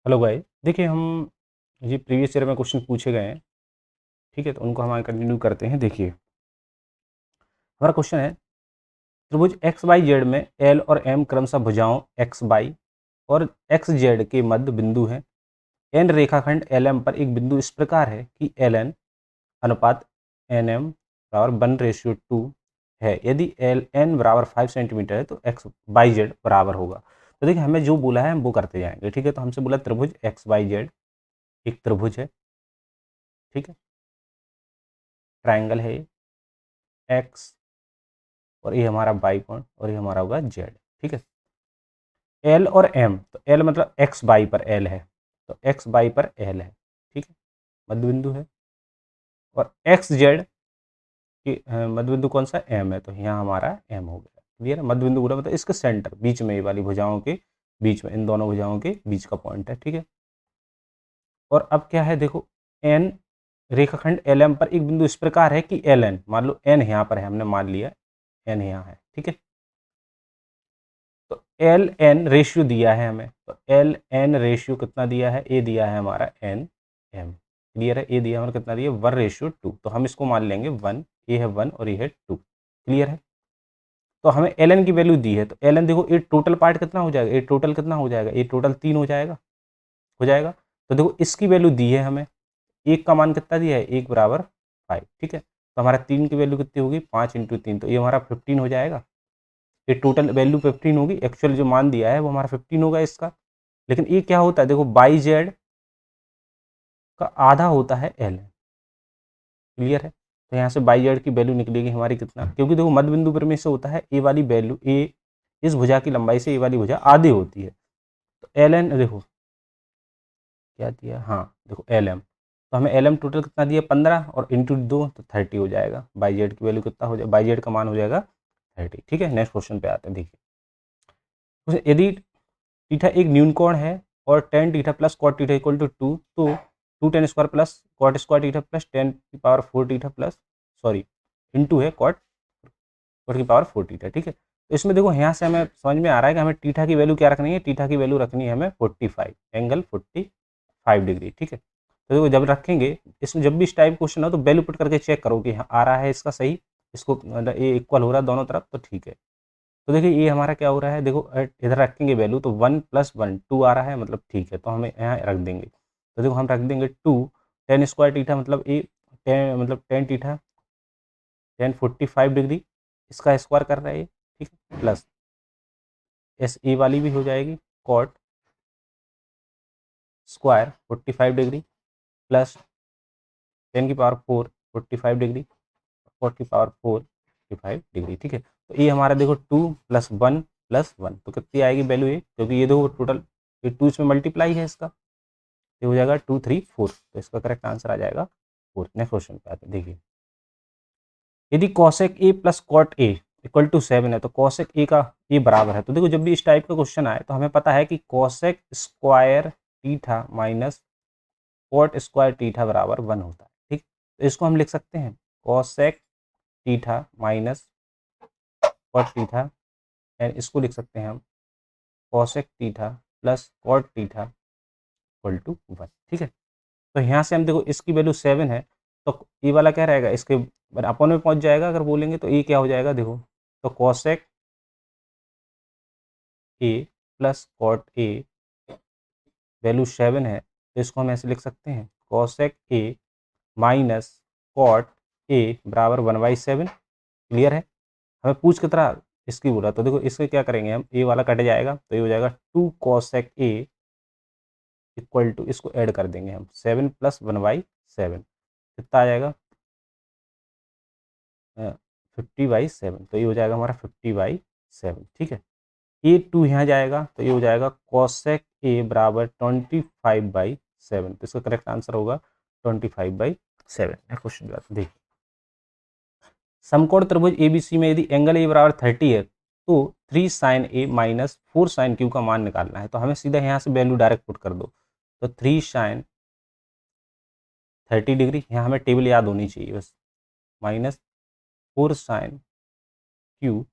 Hello guys, देखिए हम ये प्रीवियस ईयर में क्वेश्चन पूछे गए हैं। ठीक है, तो उनको हम कंटिन्यू करते हैं। देखिए हमारा क्वेश्चन है, त्रिभुज एक्स वाई जेड में एल और एम क्रमशः भुजाओं एक्स वाई और एक्स जेड के मध्य बिंदु हैं। एन रेखाखंड एल एम पर एक बिंदु इस प्रकार है कि एल एन अनुपात एन एम बराबर 1:2 है। यदि एल एन बराबर 5 सेंटीमीटर है तो एक्स वाई जेड बराबर होगा। तो देखिए हमें जो बोला है हम वो करते जाएंगे। ठीक है, तो हमसे बोला त्रिभुज एक्स वाई जेड एक त्रिभुज है। ठीक है, ट्राइंगल है ये एक्स, और ये हमारा बाई कोण, और ये हमारा होगा जेड। ठीक है, एल और एम, तो एल मतलब एक्स बाई पर एल है, तो एक्स बाई पर एल है। ठीक है, मध्य बिंदु है। और एक्स जेड की मध्य बिंदु कौन सा, एम है, तो यहाँ हमारा एम हो गया। क्लियर है, मध्य बिंदु बोला मतलब इसके सेंटर बीच में, ये वाली भुजाओं के बीच में, इन दोनों भुजाओं के बीच का पॉइंट है। ठीक है, और अब क्या है देखो, एन रेखाखंड एल एम पर एक बिंदु इस प्रकार है कि एल एन, मान लो एन यहाँ पर है, हमने मान लिया एन यहाँ है। ठीक है, तो एल एन रेशियो दिया है हमें, तो एल एन रेशियो कितना दिया है, ए दिया है हमारा एन एम। क्लियर है, ए दिया हमारा कितना दिया, 1:2, तो हम इसको मान लेंगे 1, ए है 1 और ये है 2। क्लियर है, तो हमें एल एन की वैल्यू दी है, तो एल एन देखो, ये टोटल पार्ट कितना हो जाएगा, ये टोटल कितना हो जाएगा, ये टोटल 3 हो जाएगा, हो जाएगा। तो देखो इसकी वैल्यू दी है हमें, एक का मान कितना दिया है, एक बराबर 5। ठीक है, तो हमारा 3 की वैल्यू कितनी होगी, 5 × 3, तो ये हमारा 15 हो जाएगा। ये टोटल वैल्यू 15 होगी, एक्चुअल जो मान दिया है वो हमारा 15 होगा इसका। लेकिन ये क्या होता है देखो, बाई जेड का आधा होता है एल। क्लियर है, तो यहाँ से बाई जेड की वैल्यू निकलेगी हमारी कितना, क्योंकि देखो मध्य बिंदु पर में से होता है ए वाली वैल्यू, ए इस भुजा की लंबाई से ए वाली भुजा आधी होती है। तो एल एन देखो क्या दिया, हाँ देखो एल एम, तो हमें एल एम टोटल कितना दिया 15, और इंटू 2 तो 30 हो जाएगा। बाई जेड की वैल्यू कितना हो जाएगा, बाई जेड का मान हो जाएगा 30। ठीक है, नेक्स्ट क्वेश्चन पे आते हैं। देखिए यदि थीटा एक न्यून कोण है और tan theta plus cot theta equal to 2, तो 2 tan² plus cot square theta plus 10⁴ theta plus, sorry into है कॉट कॉट की पावर 4 थीटा। ठीक है, तो इसमें देखो यहाँ से हमें समझ में आ रहा है कि हमें थीटा की वैल्यू क्या रखनी है, थीटा की वैल्यू रखनी है हमें 45 एंगल 45 डिग्री। ठीक है, तो देखो जब रखेंगे इसमें, जब भी इस टाइप क्वेश्चन हो तो वैल्यू पुट करके चेक करो कि हाँ आ रहा है इसका सही, इसको मतलब ये इक्वल हो रहा है दोनों तरफ, तो ठीक है। तो देखिए ये हमारा क्या हो रहा है, देखो इधर रखेंगे वैल्यू, तो 1 + 1 2 आ रहा है, मतलब ठीक है, तो हमें यहाँ रख देंगे। तो देखो हम रख देंगे 2, tan² थीटा मतलब ए, टेन मतलब टेन थीटा 1045 डिग्री, इसका स्क्वायर कर रहा है ये। ठीक है, प्लस एस ए वाली भी हो जाएगी cot square 45 degree plus 10⁴ 45 degree, cot की पावर 4 45 डिग्री। ठीक है, तो ये हमारा देखो 2 + 1 + 1, तो कितनी आएगी वैल्यू ये, क्योंकि ये देखो टोटल ये 2 इसमें मल्टीप्लाई है इसका, ये हो जाएगा 2 3 4, तो इसका करेक्ट आंसर आ जाएगा 4। नेक्स्ट क्वेश्चन पे आते हैं। देखिए यदि cosec A plus cot A equal to 7 है, तो कॉसेक ए का ए बराबर है। तो देखो जब भी इस टाइप का क्वेश्चन आए तो हमें पता है कि cosec square theta minus cot square theta बराबर 1 होता है। ठीक, तो इसको हम लिख सकते हैं cosec theta minus cot theta, and इसको लिख सकते हैं हम cosec theta plus cot theta equal to 1। ठीक है, तो यहाँ से हम देखो इसकी वैल्यू 7 है, तो ये वाला क्या रहेगा, इसके अपन में पहुंच जाएगा अगर बोलेंगे, तो ये क्या हो जाएगा देखो, तो cosec A plus cot A value 7 है, तो इसको हम ऐसे लिख सकते हैं cosec A minus cot A बराबर 1/7। क्लियर है, हमें पूछ कितना इसकी बोला, तो देखो इसके क्या करेंगे हम, ए वाला कट जाएगा तो ये हो जाएगा 2 कॉसेक ए इक्वल टू, इसको ऐड कर देंगे हम 7 + 1/7, कितना आ जाएगा 50/7, तो ये हो जाएगा हमारा 50/7। ठीक है, ये 2 यहाँ जाएगा तो ये हो जाएगा कॉसेक ए बराबर 25/7, तो इसका करेक्ट आंसर होगा 25/7। नेक्स्ट क्वेश्चन देखिए, समकोण त्रिभुज एबीसी में यदि एंगल ए बराबर 30 है, तो 3 sin a minus 4 sin q का मान निकालना है। तो हमें सीधा यहाँ से वैल्यू डायरेक्ट पुट कर दो, तो 3 sin 30 डिग्री, यहाँ हमें टेबल याद होनी चाहिए बस, माइनस 4 sin q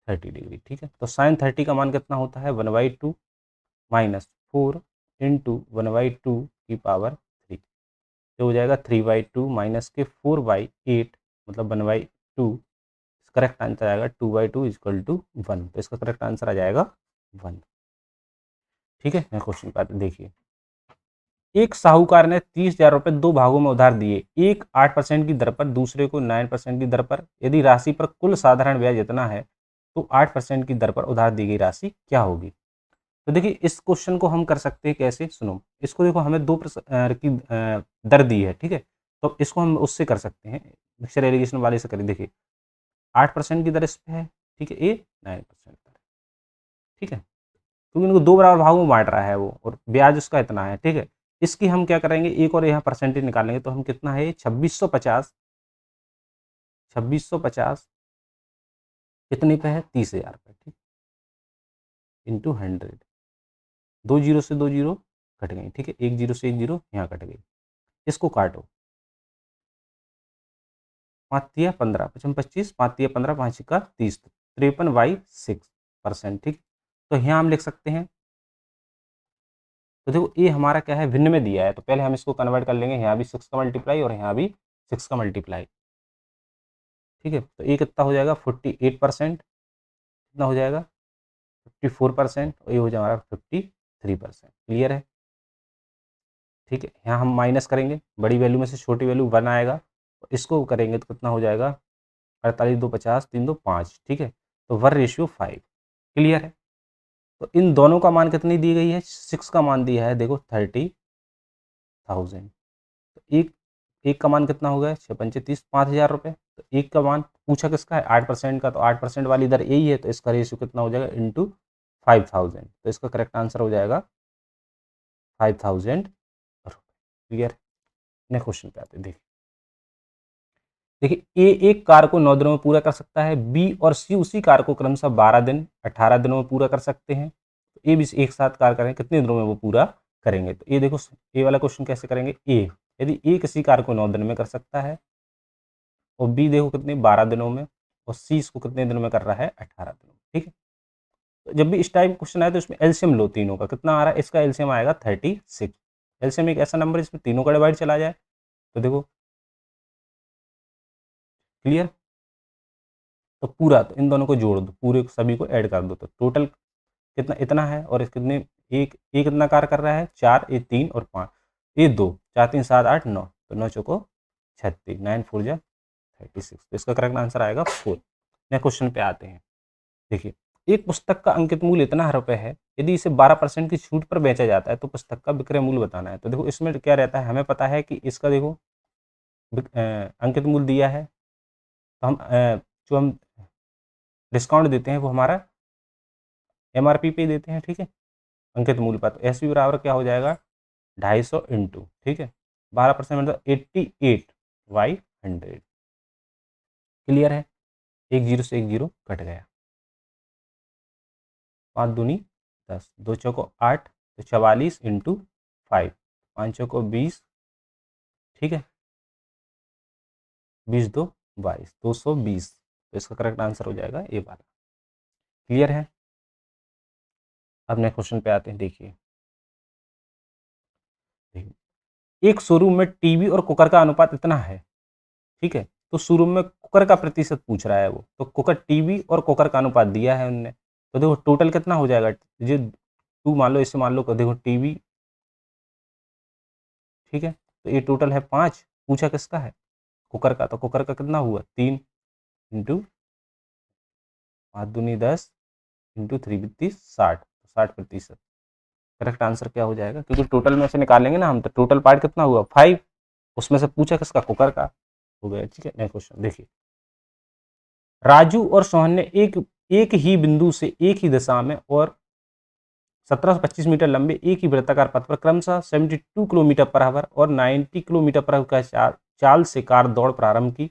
30 डिग्री। ठीक है, तो sin 30 का मान कितना होता है 1/2 माइनस 4 इंटू 1/2 की पावर 3, तो हो जाएगा 3/2 माइनस के 4/8 मतलब 1/2। करेक्ट आंसर आएगा 2/2 इक्वल टू 1, तो इसका करेक्ट आंसर आ जाएगा 1। ठीक है, मैं क्वेश्चन पे आते हैं, देखिए एक साहूकार ने 30,000 रुपये दो भागों में उधार दिए, एक 8% की दर पर, दूसरे को 9% की दर पर। यदि राशि पर कुल साधारण ब्याज इतना है तो 8% की दर पर उधार दी गई राशि क्या होगी। तो देखिए इस क्वेश्चन को हम कर सकते हैं कैसे, सुनो इसको, देखो हमें की दर दी है, ठीक है, तो इसको हम उससे कर सकते हैं, मिक्सचर एलिगेशन वाले से करें। देखिए 8% की दर इस पे है, ठीक है, ए 9% पर, ठीक है, क्योंकि इनको दो बराबर भागों में बांट रहा है वो, और ब्याज उसका इतना है, ठीक है। इसकी हम क्या करेंगे, एक और यहाँ परसेंटेज निकालेंगे, तो हम कितना है 2650, 2650 कितने पे है 30,000 पे, ठीक, इंटू 100, दो जीरो से दो जीरो कट गई, ठीक है, एक जीरो से एक जीरो यहाँ कट गई, इसको काटो, 5×15 पचम 25, 5×15 5×30, 53/6%, ठीक। तो यहाँ हम लिख सकते हैं, तो देखो ये हमारा क्या है, भिन्न में दिया है, तो पहले हम इसको कन्वर्ट कर लेंगे, यहाँ भी 6 का मल्टीप्लाई और यहाँ भी 6 का मल्टीप्लाई, ठीक है, तो ये कितना हो जाएगा 48%, कितना हो जाएगा 54%, और ये हो जाएगा हमारा 53%। क्लियर है, ठीक है। यहाँ हम माइनस करेंगे, बड़ी वैल्यू में से छोटी वैल्यू 1 आएगा, तो इसको करेंगे तो कितना हो जाएगा 48 2 50 3 2 5, ठीक है, तो 1/5। क्लियर है, तो इन दोनों का मान कितनी दी गई है, 6 का मान दिया है देखो 30,000, तो एक का मान कितना हो गया 6×5 = 5,000 रुपये, तो एक का मान पूछा किसका है 8% का, तो 8% वाली दर यही है, तो इसका रेशियो कितना हो जाएगा इंटू 5,000, तो इसका करेक्ट आंसर हो जाएगा 5,000 रुपये। क्लियर, नेक्स्ट क्वेश्चन पे आते हैं, देखिए देखिए ए एक कार को 9 दिनों में पूरा कर सकता है, बी और सी उसी कार को क्रमशः 12 दिन 18 दिनों में पूरा कर सकते हैं। तो ए भी एक साथ कार करें कितने दिनों में वो पूरा करेंगे, तो ये देखो ए वाला क्वेश्चन कैसे करेंगे, ए यदि ए किसी कार को 9 दिन में कर सकता है, और बी देखो कितने 12 दिनों में, और सी इसको कितने दिनों में कर रहा है 18 दिनों में, ठीक है। तो जब भी इस टाइप क्वेश्चन आए तो इसमें एलसीएम लो तीनों का, कितना आ रहा है, इसका एलसीएम आएगा 36। एलसीएम एक ऐसा नंबर जिसमें तीनों का डिवाइड चला जाए, तो देखो क्लियर, तो पूरा, तो इन दोनों को जोड़ दो, पूरे सभी को ऐड कर दो, तो टोटल कितना इतना है, और इस कितने एक कितना कार्य कर रहा है 4, ये 3 और 5, ये 2, 4 3 7 8 9, तो 9 चौको 36, 9 4 जा 36, तो इसका करेक्ट आंसर आएगा 4। नेक्स्ट क्वेश्चन पे आते हैं, देखिए एक पुस्तक का अंकित मूल्य इतना रुपये है, यदि इसे 12% की छूट पर बेचा जाता है तो पुस्तक का विक्रय मूल्य बताना है। तो देखो इसमें क्या रहता है, हमें पता है कि इसका देखो अंकित मूल्य दिया है, तो हम जो हम डिस्काउंट देते हैं वो हमारा एमआरपी पे देते हैं, ठीक है, अंकित मूल्य पर। तो एस पी बराबर क्या हो जाएगा 250 इंटू, ठीक है, 12% मतलब 88/100। क्लियर है, एक जीरो से एक जीरो कट गया, 5 दूनी 10, 2 चौको 8, तो 44 इंटू 5, 5 चौको 20, ठीक है, 20 2 22, 220, तो इसका करेक्ट आंसर हो जाएगा ये वाला। क्लियर है, अब नेक्स्ट क्वेश्चन पे आते हैं, देखिए एक शोरूम में टीवी और कुकर का अनुपात इतना है, ठीक है, तो शोरूम में कुकर का प्रतिशत पूछ रहा है वो, तो कुकर टीवी और कुकर का अनुपात दिया है उनने, तो देखो टोटल कितना हो जाएगा, ये टू मान लो, इसे मान लो, देखो टीवी, ठीक है, तो ये टोटल है 5, पूछा किसका है कुकर का, तो कुकर का कितना हुआ 3 इंटू 5 दूनी 10 इंटू 3 32 60, 60%। करेक्ट आंसर क्या हो जाएगा, क्योंकि टोटल में से निकालेंगे ना हम, तो टोटल पार्ट कितना हुआ 5, उसमें से पूछा किसका कुकर का, हो गया, ठीक है। नेक्स्ट क्वेश्चन देखिए, राजू और सोहन ने एक एक ही बिंदु से एक ही दिशा में और 1725 मीटर लंबे एक ही वृत्ताकार पथ पर क्रमशः 72 किलोमीटर पर आवर और 90 किलोमीटर पर आवर का चाल से कार दौड़ प्रारंभ की,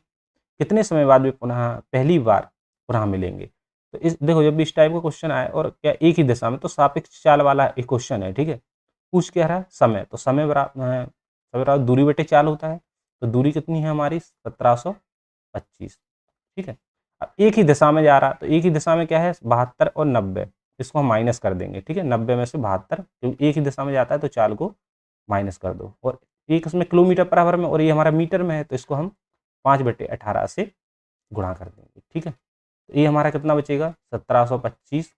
कितने समय बाद वे पुनः पहली बार पुनः मिलेंगे। तो इस देखो जब भी इस टाइप का क्वेश्चन आए और क्या एक ही दिशा में, तो सापेक्ष चाल वाला एक क्वेश्चन है, ठीक है, पूछ क्या रहा है समय, तो समय बराबर दूरी बटे चाल होता है, तो दूरी कितनी है हमारी 1725, ठीक है। अब एक ही दिशा में जा रहा, तो एक ही दिशा में क्या है 72 और 90, इसको हम माइनस कर देंगे, ठीक है। 90 में से 72, क्योंकि एक ही दिशा में जाता है तो 4 को माइनस कर दो, और एक इसमें किलोमीटर पर आवर में और ये हमारा मीटर में है, तो इसको हम 5/18 से गुणा कर देंगे, ठीक है। तो ये हमारा कितना बचेगा, 1725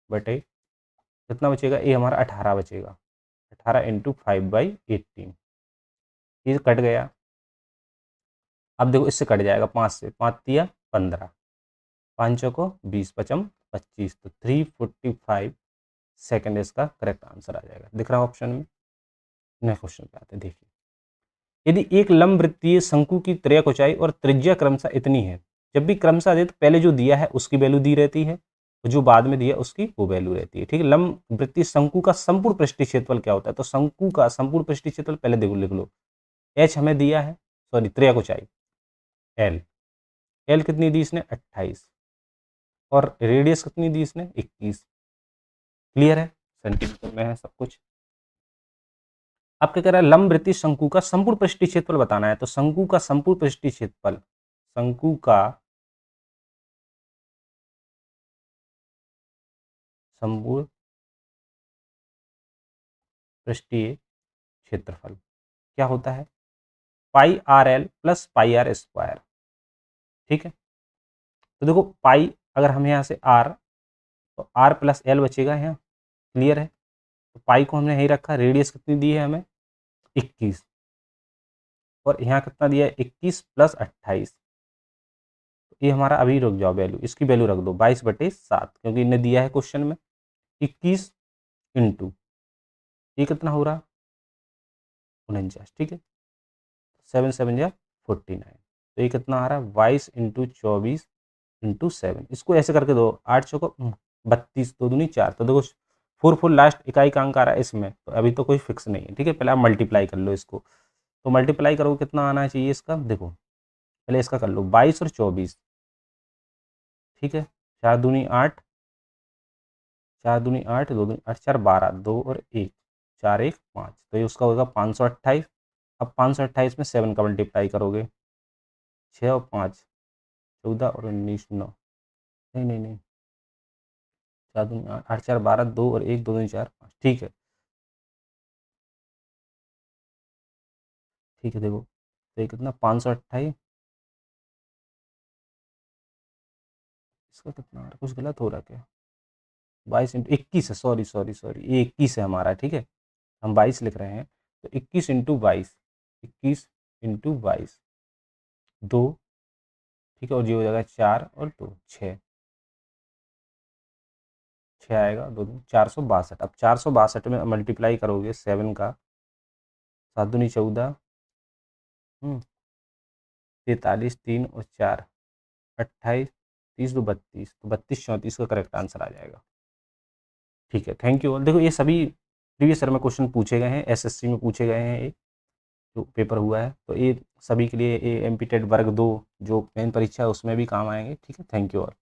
बटे कितना बचेगा, ये हमारा 18 बचेगा, 18 इंटू 5/18, ये कट गया। अब देखो इससे कट जाएगा 5 से, 5 तिया 15, 5 को 20, 5 25, तो 345 सेकेंड इसका करेक्ट आंसर आ जाएगा। दिख रहा है ऑप्शन में। नेक्स्ट क्वेश्चन पे आते हैं, देखिए। यदि एक लंब वृत्तीय शंकु की त्रयक ऊंचाई और त्रिज्या क्रमशः इतनी है, जब भी क्रमशः दे तो पहले जो दिया है उसकी वैल्यू दी रहती है, और जो बाद में दिया उसकी वो वैल्यू रहती है, ठीक है। लंब वृत्तीय शंकु का संपूर्ण पृष्ठीय क्षेत्रफल क्या होता है, तो शंकु का संपूर्ण पृष्ठीय क्षेत्रफल पहले देखो लिख लो। एच हमें दिया है, सॉरी त्रयक ऊंचाई एल, एल कितनी दी इसने 28, और रेडियस कितनी दी इसने 21। क्लियर है, सेंटीमीटर में है सब कुछ। अब क्या कह रहा है, लंब वृत्तीय शंकु का संपूर्ण पृष्ठीय क्षेत्रफल बताना है, तो शंकु का संपूर्ण पृष्ठीय क्षेत्रफल, शंकु का संपूर्ण पृष्ठीय क्षेत्रफल क्या होता है, pi r l plus pi r square, ठीक है। तो देखो पाई, अगर हम यहाँ से आर, तो आर प्लस एल बचेगा यहाँ। क्लियर है, तो पाई को हमने यही रखा। रेडियस कितनी दी है हमें 21, और यहाँ कितना दिया है 21 प्लस 28, ये हमारा अभी रुक जाओ वैल्यू, इसकी वैल्यू रख दो 22/7, क्योंकि इन्हें दिया है क्वेश्चन में। 21 इंटू ये कितना हो रहा 49, ठीक है। 7 7 या 49, तो ये कितना आ रहा है 22 इंटू 24 इंटू 7, इसको ऐसे करके दो, 8 चौको 32, 2 दूनी 4, तो देखो 4 लास्ट इकाई का अंक आ रहा है इसमें, तो अभी तो कोई फिक्स नहीं है, ठीक है। पहले आप मल्टीप्लाई कर लो इसको, तो मल्टीप्लाई करो कितना आना चाहिए इसका, देखो पहले इसका कर लो 22 और 24, ठीक है। 4 दूनी 8, 4 दूनी 8, 2 दूनी 8, 4 12, 2 और 1, 4 1 5, तो ये उसका होगा 528। अब 528 में 7 का मल्टीप्लाई करोगे, 6 और 5 14 और 19 9, नहीं नहीं नहीं, 4 दूनी 8, 8 4 12, 2 और 1, 2 दूनी 4 5, ठीक है। ठीक है, देखो तो ये कितना 528, इसका कितना आ रहा है, कुछ गलत हो रहा है क्या, 22 इंटू 21 है, सॉरी सॉरी सॉरी, ये 21 है हमारा, ठीक है। हम 22 लिख रहे हैं, तो 21 इंटू 22, 21 इंटू 22, 2, ठीक है, और ये हो जाएगा 4 और 2 6, 6 आएगा, 2 462। अब 462 में मल्टीप्लाई करोगे 7 का, 7 दूनी 14, 43, 3 और 4 28, 30 2 32, तो 32 34 का करेक्ट आंसर आ जाएगा। ठीक है, थैंक यू। देखो ये सभी प्रीवियस ईयर में क्वेश्चन पूछे गए हैं, एसएससी में पूछे गए हैं, एक जो पेपर हुआ है, तो ये सभी के लिए, ये एमपी टेट वर्ग 2 जो मेन परीक्षा है उसमें भी काम आएंगे। ठीक है, थैंक यू ऑल।